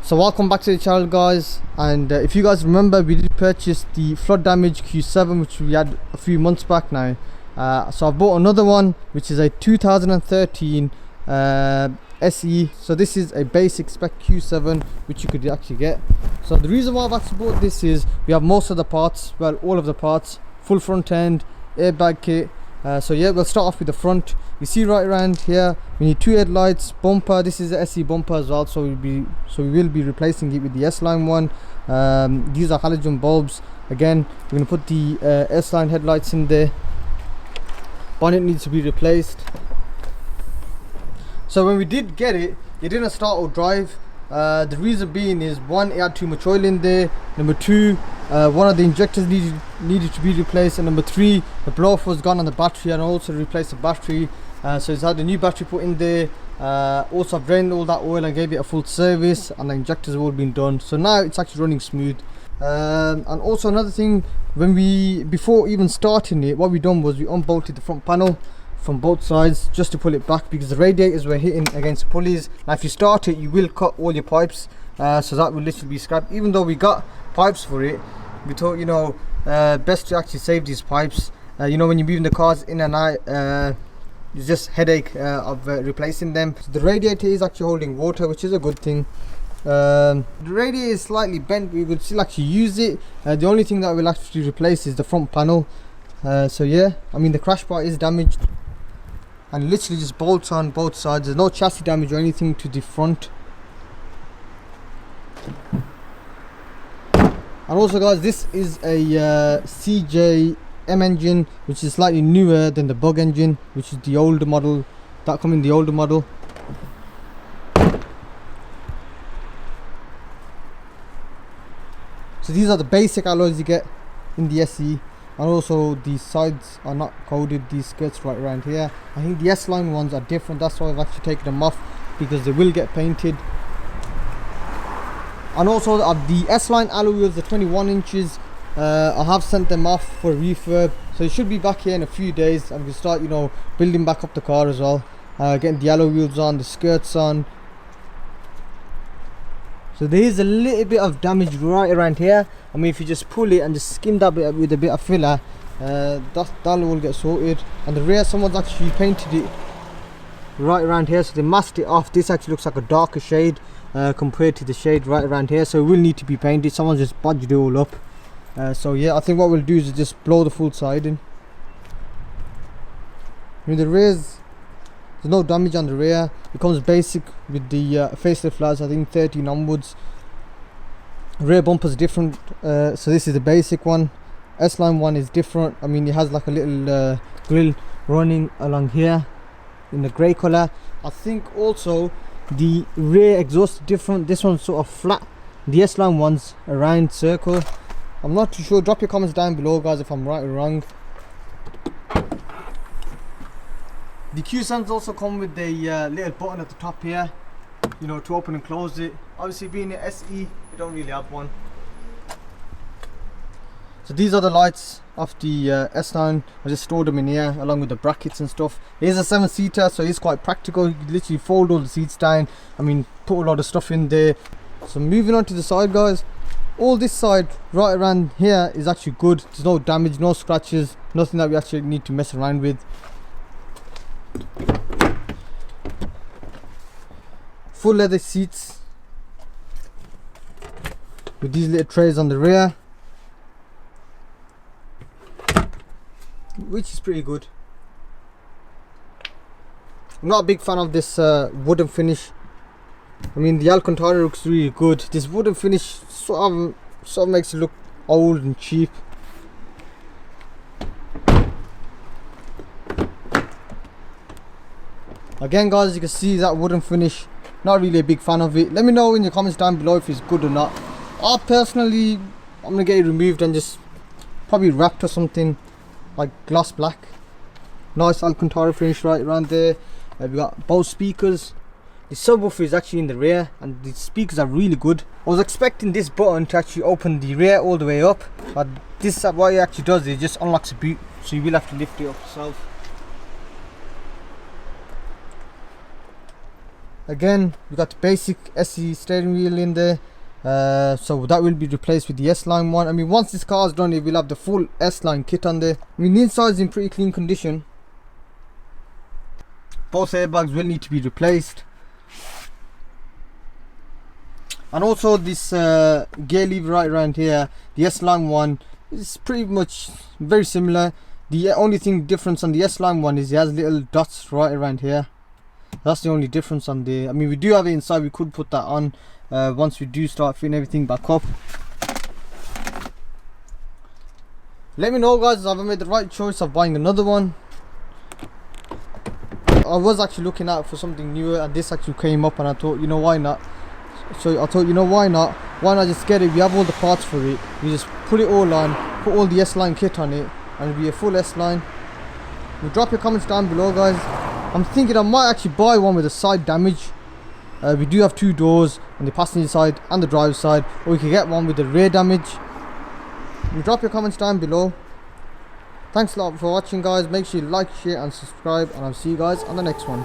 So welcome back to the channel, guys, and if you guys remember, we did purchase the flood damage Q7 which we had a few months back now. So I bought another one which is a 2013 SE. So this is a basic spec Q7 which you could actually get. So the reason why I've actually bought this is we have most of the parts, well, all of the parts, full front end, airbag kit. So yeah, we'll start off with the front. You see right around here we need 2 headlights, bumper. This is the SE bumper as well, so we will be replacing it with the S-line one. These are halogen bulbs. Again, we're going to put the S-line headlights in there. Bonnet needs to be replaced. So when we did get it, it didn't start or drive. The reason being is, one, it had too much oil in there. Number 2, one of the injectors needed to be replaced, and number 3, the blow off was gone on the battery, and I also replaced the battery. So it's had a new battery put in there. Also I've drained all that oil and gave it a full service, and the injectors have all been done, so now it's actually running smooth. And also another thing, before even starting it, what we done was we unbolted the front panel from both sides just to pull it back, because the radiators were hitting against pulleys. Now if you start it, you will cut all your pipes, so that will literally be scrapped. Even though we got pipes for it, we thought, you know, best to actually save these pipes. You know, when you're moving the cars in and out, it's just headache of replacing them. So the radiator is actually holding water, which is a good thing. The radiator is slightly bent, we would still actually use it. The only thing that we'll actually replace is the front panel. So yeah, I mean the crash bar is damaged, and literally just bolts on both sides. There's no chassis damage or anything to the front. And also, guys, this is a CJM engine, which is slightly newer than the bug engine, which is the older model that come in the older model. So these are the basic alloys you get in the SE, and also the sides are not coded, these skirts right around here. I think the S-line ones are different, that's why I've actually taken them off, because they will get painted. And also the S-line alloy wheels, the 21 inches, I have sent them off for refurb, so it should be back here in a few days, and we'll start, you know, building back up the car as well, getting the alloy wheels on, the skirts on. So there is a little bit of damage right around here. I mean, if you just pull it and just skim that bit with a bit of filler, that'll all get sorted. And the rear, someone's actually painted it right around here, so they masked it off. This actually looks like a darker shade compared to the shade right around here, so it will need to be painted. Someone's just bodged it all up. So yeah, I think what we'll do is just blow the full side in. I mean, the rears, there's no damage on the rear. It comes basic with the facelift flags, I think 13 onwards. Rear bumper's different, so this is the basic one. S-line one is different. I mean, it has like a little grill running along here in the grey colour. I think also the rear exhaust is different. This one's sort of flat. The S-line one's a round circle. I'm not too sure. Drop your comments down below, guys, if I'm right or wrong. The Q7s also come with a little button at the top here, you know, to open and close it. Obviously, being an SE, you don't really have one. So these are the lights of the S9. I just stored them in here along with the brackets and stuff. It is a 7-seater, so it's quite practical. You can literally fold all the seats down. I mean, put a lot of stuff in there. So moving on to the side, guys. All this side right around here is actually good. There's no damage, no scratches, nothing that we actually need to mess around with. Full leather seats with these little trays on the rear, which is pretty good. I'm not a big fan of this wooden finish. I mean, the Alcantara looks really good. This wooden finish sort of makes it look old and cheap. Again, guys, as you can see, that wooden finish, not really a big fan of it. Let me know in the comments down below if it's good or not. I'm gonna get it removed and just probably wrapped or something, like gloss black. Nice Alcantara finish right around there. We got both speakers. The subwoofer is actually in the rear, and the speakers are really good. I was expecting this button to actually open the rear all the way up, but this, what it actually does is it just unlocks the boot, so you will have to lift it up yourself. Again, we got the basic SE steering wheel in there, so that will be replaced with the S-Line one. I mean, once this car is done, it will have the full S-Line kit on there. I mean, the inside is in pretty clean condition. Both airbags will need to be replaced, and also this gear lever right around here, the S-Line one is pretty much very similar. The only thing difference on the S-Line one is it has little dots right around here. That's the only difference on the, I mean, we do have it inside, we could put that on once we do start fitting everything back up. Let me know guys, have I made the right choice of buying another one. I was actually looking out for something newer, and this actually came up, and I thought, you know, why not? So I thought, you know, why not just get it? We have all the parts for it, we just put it all on, put all the S-Line kit on it, and it'll be a full S-Line. You drop your comments down below guys. I'm thinking I might actually buy one with a side damage. We do have 2 doors on the passenger side and the driver's side, or we can get one with the rear damage. You drop your comments down below. Thanks a lot for watching guys. Make sure you like, share and subscribe, and I'll see you guys on the next one.